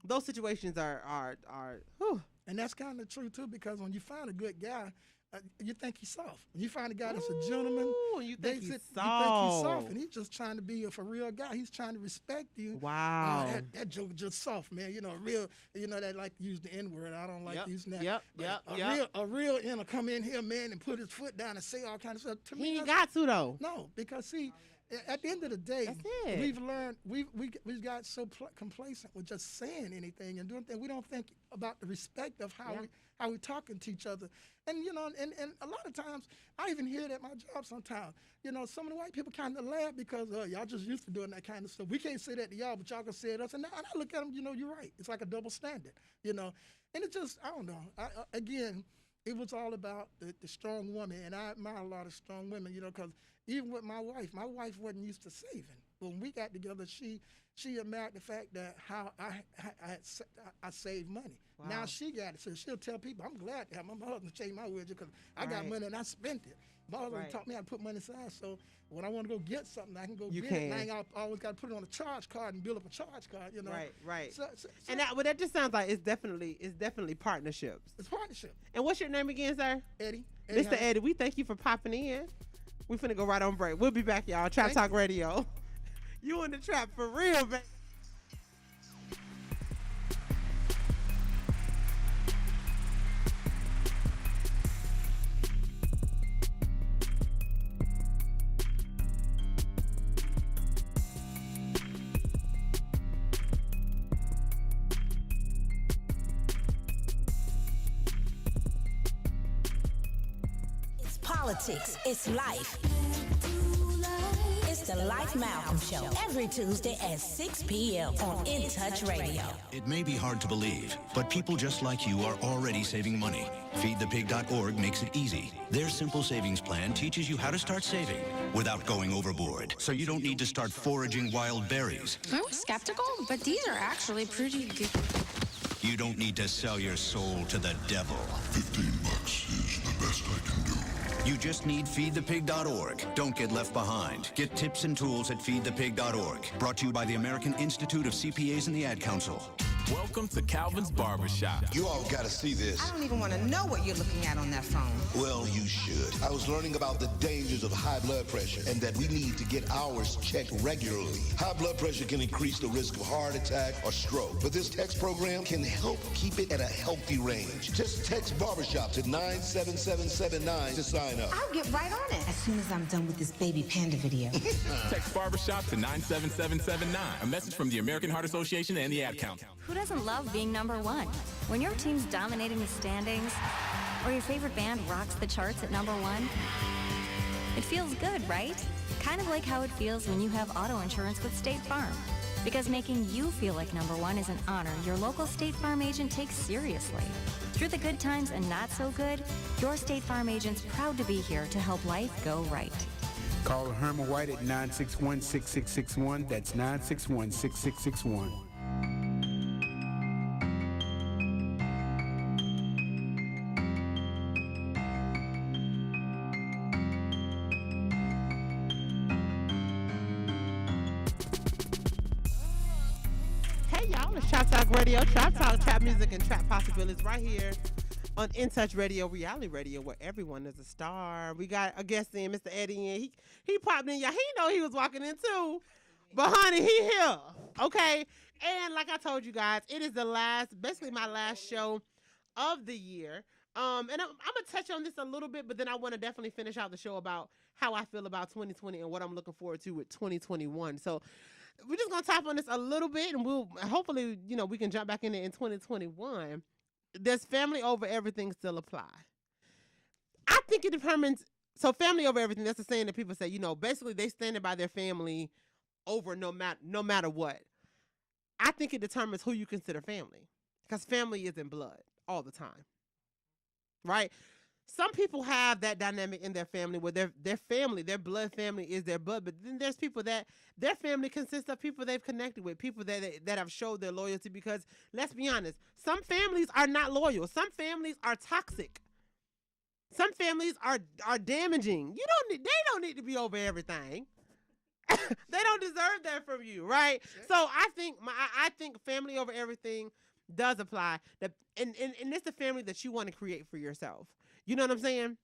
those situations are. Whew. And that's kind of true too, because when you find a good guy, you think he's soft. When you find a guy that's a gentleman, you think he's soft. You think he's soft, and he's just trying to be a for real guy. He's trying to respect you. Wow. That joke just soft, man. You know, real. You know that like to use the N word. I don't like using that. A real inner come in here, man, and put his foot down and say all kinds of stuff. To me, he ain't got to though. No, because see, at the end of the day, we've learned we've got so complacent with just saying anything and doing things. We don't think about the respect of how we talking to each other. And you know, and a lot of times I even hear it at my job sometimes. You know, some of the white people kind of laugh because y'all just used to doing that kind of stuff. We can't say that to y'all, but y'all can say it to us. And I look at them, you know, you're right. It's like a double standard, you know. And it just, I don't know. Again, it was all about the strong woman, and I admire a lot of strong women, you know, because even with my wife wasn't used to saving. when we got together, she admired the fact that how I saved money. Wow. Now she got it, so she'll tell people, I'm glad to have my husband change my wages because I got money and I spent it. My husband taught me how to put money aside, so when I want to go get something, I can go get it. And I ain't always got to put it on a charge card and build up a charge card, you know. Right. So, and that just sounds like it's definitely partnerships. It's partnership. And what's your name again, sir? Eddie. Mr. Eddie, we thank you for popping in. We finna go right on break. We'll be back, y'all. Trap Talk Radio. You in the trap for real, man. It's politics. It's life. It's the Life Malcolm Show every Tuesday at 6 p.m. on In Touch Radio. It may be hard to believe, but people just like you are already saving money. FeedThePig.org makes it easy. Their simple savings plan teaches you how to start saving without going overboard, so you don't need to start foraging wild berries. I was skeptical, but these are actually pretty good. You don't need to sell your soul to the devil. $15 is the best I can do. You just need FeedThePig.org. Don't get left behind. Get tips and tools at FeedThePig.org. Brought to you by the American Institute of CPAs and the Ad Council. Welcome to Calvin's Barbershop. You all got to see this. I don't even want to know what you're looking at on that phone. Well, you should. I was learning about the dangers of high blood pressure and that we need to get ours checked regularly. High blood pressure can increase the risk of heart attack or stroke, but this text program can help keep it at a healthy range. Just text Barbershop to 97779 to sign up. I'll get right on it as soon as I'm done with this baby panda video. Text Barbershop to 97779. A message from the American Heart Association and the Ad Council. Who doesn't love being number one? When your team's dominating the standings, or your favorite band rocks the charts at number one, it feels good, right? Kind of like how it feels when you have auto insurance with State Farm. Because making you feel like number one is an honor your local State Farm agent takes seriously. Through the good times and not so good, your State Farm agent's proud to be here to help life go right. Call Herman White at 961-6661. That's 961-6661. Trap Talk Radio, Trap Talk, Trap Music, and Trap Possibilities right here on In Touch Radio, reality radio, where everyone is a star. We got a guest in, Mr. Eddie, and he popped in. Yeah, he know he was walking in too, but honey, he here, okay? And like I told you guys, it is basically my last show of the year. And I'm gonna touch on this a little bit, but then I want to definitely finish out the show about how I feel about 2020 and what I'm looking forward to with 2021. So we're just gonna tap on this a little bit, and we'll hopefully, we can jump back in it in 2021. Does family over everything still apply? I think it determines. So family over everything. That's the saying that people say. Basically they standing by their family over no matter what. I think it determines who you consider family, because family is in blood all the time, right? Some people have that dynamic in their family where their family, their blood family is their blood, but then there's people that their family consists of people they've connected with, people that have showed their loyalty, because let's be honest, some families are not loyal. Some families are toxic. Some families are damaging. They don't need to be over everything. They don't deserve that from you, right? So I think family over everything does apply. And it's the family that you want to create for yourself. You know what I'm saying?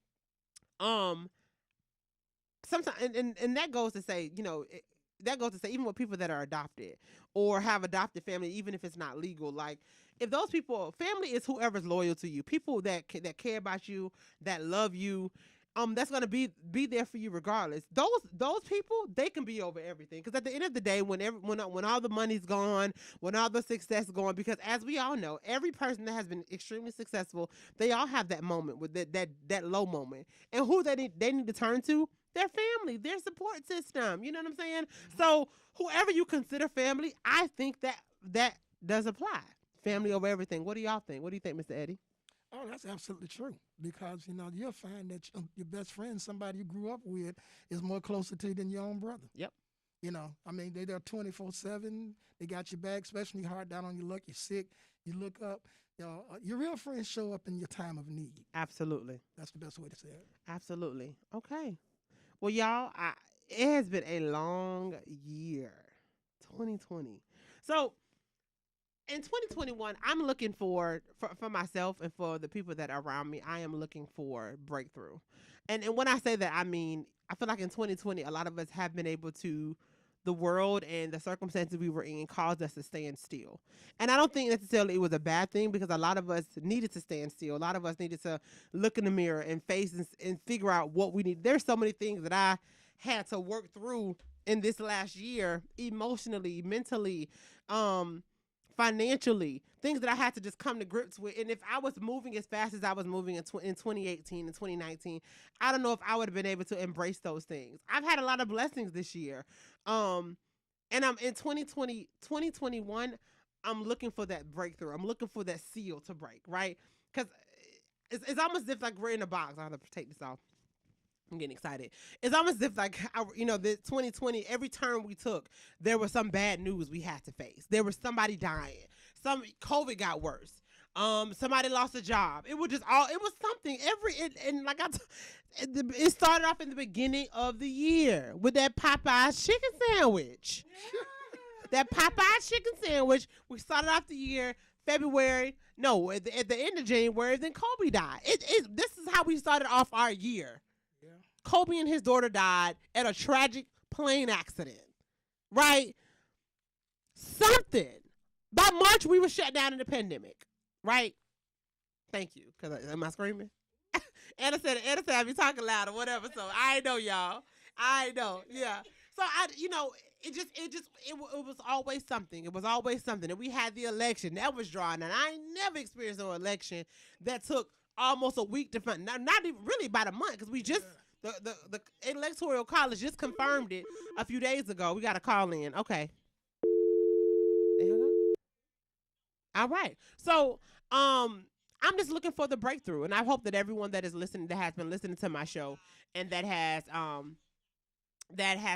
Sometimes, and that goes to say, even with people that are adopted or have adopted family, even if it's not legal, like if those people, family is whoever's loyal to you, people that care about you, that love you, that's gonna be there for you regardless. Those people, they can be over everything, because at the end of the day, when all the money's gone, when all the success is gone, because as we all know, every person that has been extremely successful, they all have that moment with that low moment, and who they need to turn to, their family, their support system. You know what I'm saying? So whoever you consider family, I think that does apply. Family over everything. What do y'all think? What do you think, Mr. Eddie? Oh, that's absolutely true, because, you'll find that your best friend, somebody you grew up with, is more closer to you than your own brother. Yep. You know, I mean, they're there 24/7. They got your back, especially hard down on your luck. You're sick. You look up. You know, your real friends show up in your time of need. Absolutely. That's the best way to say it. Absolutely. Okay. Well, y'all, it has been a long year, 2020. So in 2021, I'm looking for myself and for the people that are around me, I am looking for breakthrough. And when I say that, I mean, I feel like in 2020, a lot of us have been able to, the world and the circumstances we were in caused us to stand still. And I don't think necessarily it was a bad thing, because a lot of us needed to stand still. A lot of us needed to look in the mirror and face and figure out what we need. There's so many things that I had to work through in this last year, emotionally, mentally, financially, things that I had to just come to grips with. And if I was moving as fast as I was moving in 2018 and 2019, I don't know if I would have been able to embrace those things. I've had a lot of blessings this year. And I'm in 2021, I'm looking for that breakthrough. I'm looking for that seal to break, right? Because it's almost as if like we're in a box. I have to take this off. I'm getting excited. It's almost as if like, the 2020, every turn we took, there was some bad news we had to face. There was somebody dying. COVID got worse. Somebody lost a job. It was something it started off in the beginning of the year with that Popeye's chicken sandwich. That Popeye's chicken sandwich. We started off the year February. No, at the end of January, then Kobe died. This is how we started off our year. Yeah. Kobe and his daughter died at a tragic plane accident. Right? Something. By March, we were shut down in the pandemic. Right? Thank you. Am I screaming? Anna said I be talking loud or whatever. So I know, y'all. I know. Yeah. So it was always something. It was always something. And we had the election that was drawn, and I never experienced an election that took almost a week to find. Not even really about a month, because we just the electoral college just confirmed it a few days ago. We got a call in. Okay. There you go. All right. So I'm just looking for the breakthrough, and I hope that everyone that is listening, that has been listening to my show, and that has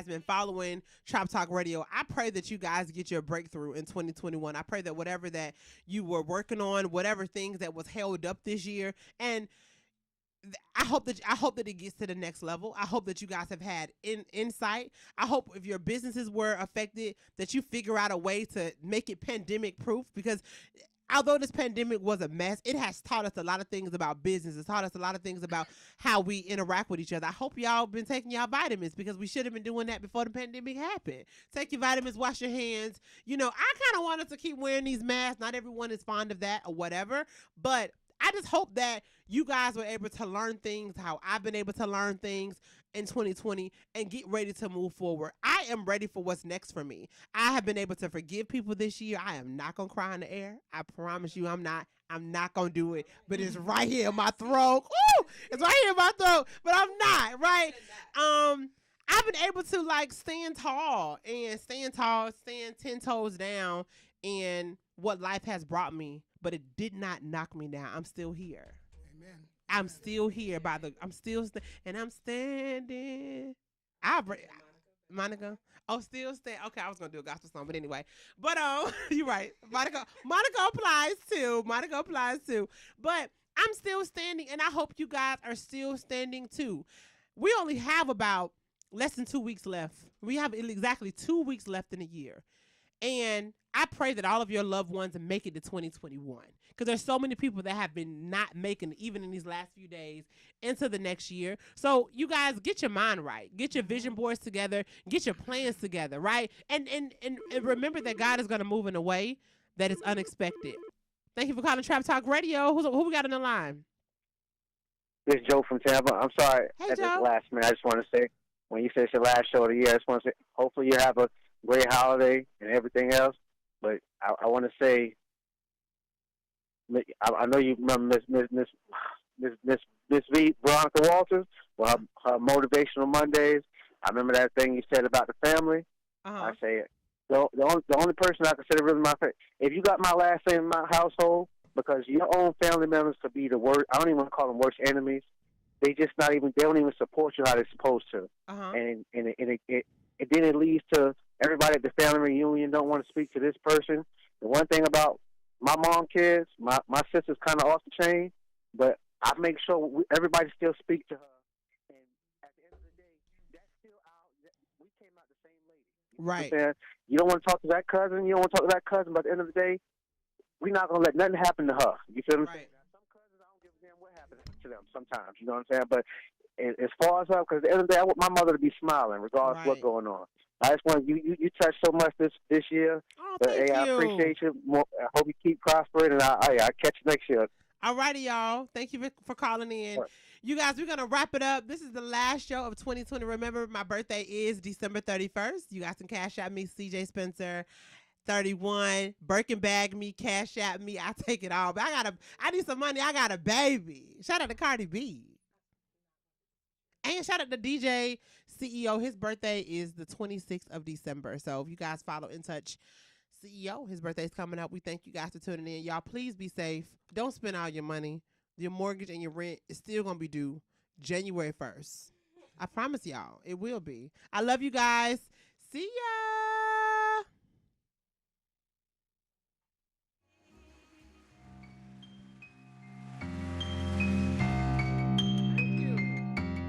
been following Trop Talk Radio, I pray that you guys get your breakthrough in 2021. I pray that whatever that you were working on, whatever things that was held up this year, and I hope that it gets to the next level. I hope that you guys have had insight. I hope if your businesses were affected, that you figure out a way to make it pandemic proof, because although this pandemic was a mess, it has taught us a lot of things about business. It's taught us a lot of things about how we interact with each other. I hope y'all been taking y'all vitamins, because we should have been doing that before the pandemic happened. Take your vitamins, wash your hands. I kind of wanted to keep wearing these masks. Not everyone is fond of that or whatever, but I just hope that you guys were able to learn things how I've been able to learn things in 2020 and get ready to move forward. I am ready for what's next for me. I have been able to forgive people this year. I am not going to cry in the air. I promise you I'm not. I'm not going to do it, but it's right here in my throat. Ooh, it's right here in my throat, but I'm not, right? I've been able to stand 10 toes down in what life has brought me, but it did not knock me down. I'm still here. Amen. I'm still here and I'm standing. Monica. Oh, still stand. Okay, I was gonna do a gospel song, but anyway. But you're right. Monica applies too. But I'm still standing, and I hope you guys are still standing too. We only have about less than 2 weeks left. We have exactly 2 weeks left in the year. And I pray that all of your loved ones make it to 2021, because there's so many people that have been not making it, even in these last few days, into the next year. So you guys get your mind right, get your vision boards together, get your plans together, right? And remember that God is going to move in a way that is unexpected. Thank you for calling Trop Talk Radio. Who we got on the line? This is Joe from Tampa. I'm sorry. Hey, at Joe. This last minute, I just want to say, when you say it's your last show of the year, I just want to say, hopefully you have a great holiday and everything else. But I want to say, I know you remember Miss V, Veronica Walters, well, her Motivational Mondays. I remember that thing you said about the family. I say, the only person I consider really my favorite, if you got my last name in my household, because your own family members could be the worst. I don't even want to call them worst enemies. They don't even support you how they're supposed to. And and then it leads to everybody at the family reunion don't want to speak to this person. The one thing about my mom kids, my sister's kind of off the chain, but I make sure everybody still speak to her. And at the end of the day, that's still we came out the same lady. Right. You don't want to talk to that cousin. You don't want to talk to that cousin. But at the end of the day, we're not going to let nothing happen to her. You feel what I'm saying? Now, some cousins, I don't give a damn what happens to them sometimes. You know what I'm saying? But as far as her, because at the end of the day, I want my mother to be smiling regardless of what's going on. I just want you touched so much this year. Oh, but, thank hey, I you. appreciate you. I hope you keep prospering, and I'll catch you next year. All righty, y'all. Thank you for calling in. Right. You guys, we're going to wrap it up. This is the last show of 2020. Remember, my birthday is December 31st. You guys can cash out me, CJ Spencer 31. Birkin bag me, cash out me. I take it all. But I need some money. I got a baby. Shout out to Cardi B. And shout out to DJ CEO. His birthday is the 26th of December. So if you guys follow In Touch CEO, his birthday's coming up. We thank you guys for tuning in. Y'all, please be safe. Don't spend all your money. Your mortgage and your rent is still going to be due January 1st. I promise y'all, it will be. I love you guys. See ya.